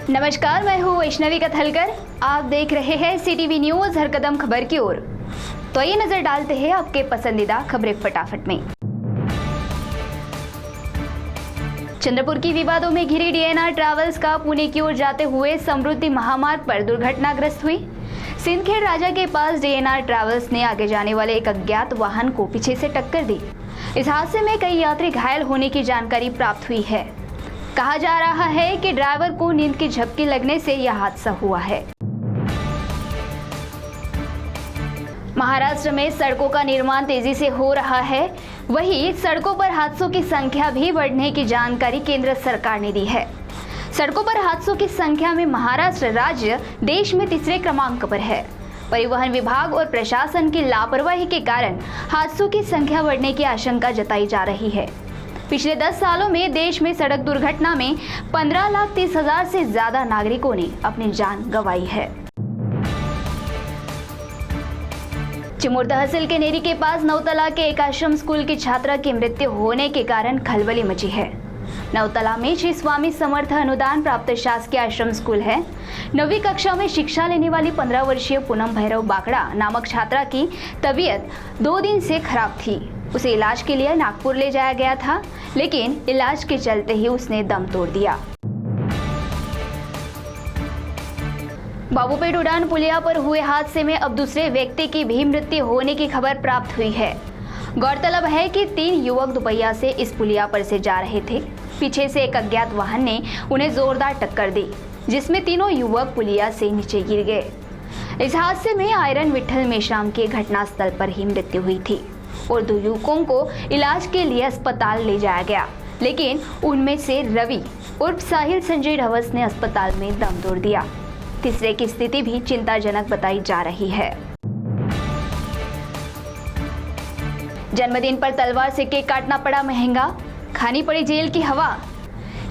नमस्कार, मैं हूँ वैष्णवी कथलकर। आप देख रहे हैं सीटीवी न्यूज हर कदम खबर की ओर। तो ये नजर डालते हैं आपके पसंदीदा खबरें फटाफट में। चंद्रपुर की विवादों में घिरी डीएनआर ट्रैवल्स का पुणे की ओर जाते हुए समृद्धि महामार्ग पर दुर्घटनाग्रस्त हुई। सिंदखेड़ राजा के पास डीएनआर ट्रैवल्स ने आगे जाने वाले एक अज्ञात वाहन को पीछे से टक्कर दी। इस हादसे में कई यात्री घायल होने की जानकारी प्राप्त हुई है। कहा जा रहा है कि ड्राइवर को नींद की झपकी लगने से यह हादसा हुआ है। महाराष्ट्र में सड़कों का निर्माण तेजी से हो रहा है। वहीं सड़कों पर हादसों की संख्या भी बढ़ने की जानकारी केंद्र सरकार ने दी है। सड़कों पर हादसों की संख्या में महाराष्ट्र राज्य देश में तीसरे क्रमांक पर है। परिवहन विभाग और प्रशासन की लापरवाही के कारण हादसों की संख्या बढ़ने की आशंका जताई जा रही है। पिछले 10 सालों में देश में सड़क दुर्घटना में 15,30,000 से ज्यादा नागरिकों ने अपनी जान गंवाई है। चिमूर तहसील के नेरी के पास नवतला के एक आश्रम स्कूल की छात्रा की मृत्यु होने के कारण खलबली मची है। नवतला में श्री स्वामी समर्थ अनुदान प्राप्त शासकीय आश्रम स्कूल है। 9वीं कक्षा में शिक्षा लेने वाली 15 वर्षीय पूनम भैरव बाकड़ा नामक छात्रा की तबीयत 2 दिन से खराब थी। उसे इलाज के लिए नागपुर ले जाया गया था, लेकिन इलाज के चलते ही उसने दम तोड़ दिया। बाबूपेट उड़ान पुलिया पर हुए हादसे में अब दूसरे व्यक्ति की भी मृत्यु होने की खबर प्राप्त हुई है। गौरतलब है कि 3 युवक दुपहिया से इस पुलिया पर से जा रहे थे। पीछे से एक अज्ञात वाहन ने उन्हें जोरदार टक्कर दी, जिसमें तीनों युवक पुलिया से नीचे गिर गए। इस हादसे में आयरन विठल मेश्राम की घटनास्थल पर ही मृत्यु हुई थी और 2 युवकों को इलाज के लिए अस्पताल ले जाया गया, लेकिन उनमें से रवि उर्फ साहिल संजय ढवस ने अस्पताल में दम तोड़ दिया। तीसरे की स्थिति भी चिंताजनक बताई जा रही है। जन्मदिन पर तलवार से केक काटना पड़ा महंगा, खानी पड़ी जेल की हवा।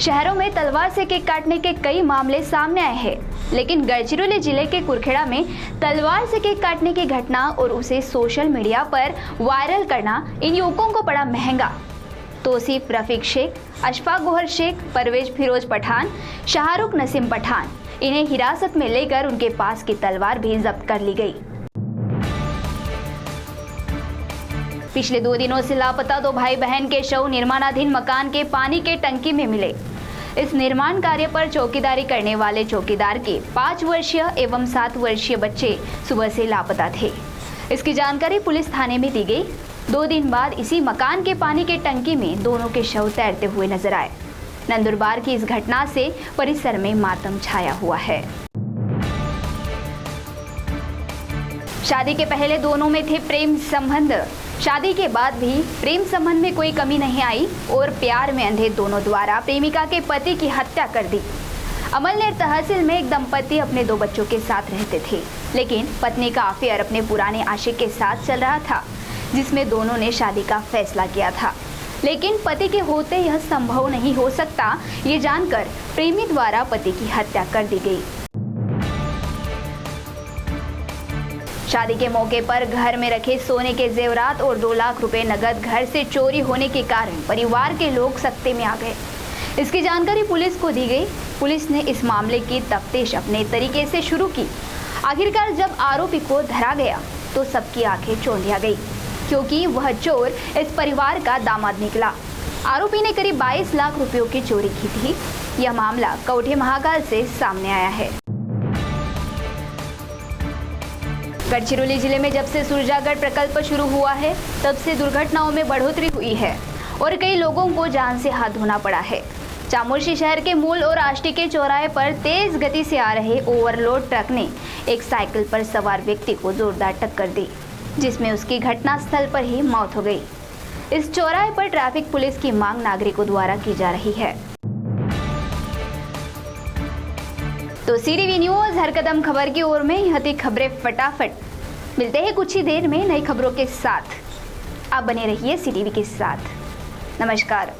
शहरों में तलवार से केक काटने के कई मामले सामने आए हैं, लेकिन गढ़चिरौली जिले के कुरखेड़ा में तलवार से केक काटने की घटना और उसे सोशल मीडिया पर वायरल करना इन युवकों को पड़ा महंगा। तौसीफ रफीक शेख, अशफाक गोहर शेख, परवेज फिरोज पठान, शाहरुख नसीम पठान, इन्हें हिरासत में लेकर उनके पास की तलवार भी जब्त कर ली गई। पिछले 2 दिनों से लापता 2 भाई बहन के शव निर्माणाधीन मकान के पानी के टंकी में मिले। इस निर्माण कार्य पर चौकीदारी करने वाले चौकीदार के 5 वर्षीय एवं 7 वर्षीय बच्चे सुबह से लापता थे। इसकी जानकारी पुलिस थाने में दी गई। 2 दिन बाद इसी मकान के पानी के टंकी में दोनों के शव तैरते हुए नजर आए। नंदुरबार की इस घटना से परिसर में मातम छाया हुआ है। शादी के पहले दोनों में थे प्रेम संबंध। शादी के बाद भी प्रेम संबंध में कोई कमी नहीं आई और प्यार में अंधे दोनों द्वारा प्रेमिका के पति की हत्या कर दी। अमलनेर तहसील में एक दंपति अपने 2 बच्चों के साथ रहते थे, लेकिन पत्नी का अफेयर अपने पुराने आशिक के साथ चल रहा था, जिसमें दोनों ने शादी का फैसला किया था। लेकिन पति के होते यह संभव नहीं हो सकता, ये जानकर प्रेमी द्वारा पति की हत्या कर दी गई। शादी के मौके पर घर में रखे सोने के जेवरात और 2 लाख रुपए नगद घर से चोरी होने के कारण परिवार के लोग सकते में आ गए। इसकी जानकारी पुलिस को दी गई। पुलिस ने इस मामले की तफ्तीश अपने तरीके से शुरू की। आखिरकार जब आरोपी को धरा गया तो सबकी आंखें चौंध आ गई, क्योंकि वह चोर इस परिवार का दामाद निकला। आरोपी ने करीब 22 लाख रुपयों की चोरी की थी। यह मामला कौठे महाकाल से सामने आया है। गढ़चिरौली जिले में जब से सुरजागढ़ प्रकल्प शुरू हुआ है, तब से दुर्घटनाओं में बढ़ोतरी हुई है और कई लोगों को जान से हाथ धोना पड़ा है। चामुंडशी शहर के मूल और आष्टी के चौराहे पर तेज गति से आ रहे ओवरलोड ट्रक ने एक साइकिल पर सवार व्यक्ति को जोरदार टक्कर दी, जिसमें उसकी घटनास्थल पर ही मौत हो गई। इस चौराहे पर ट्रैफिक पुलिस की मांग नागरिकों द्वारा की जा रही है। तो सीटीवी न्यूज हर कदम खबर की ओर में यह थी खबरें फटाफट। मिलते हैं कुछ ही देर में नई खबरों के साथ। आप बने रहिए सीटीवी के साथ। नमस्कार।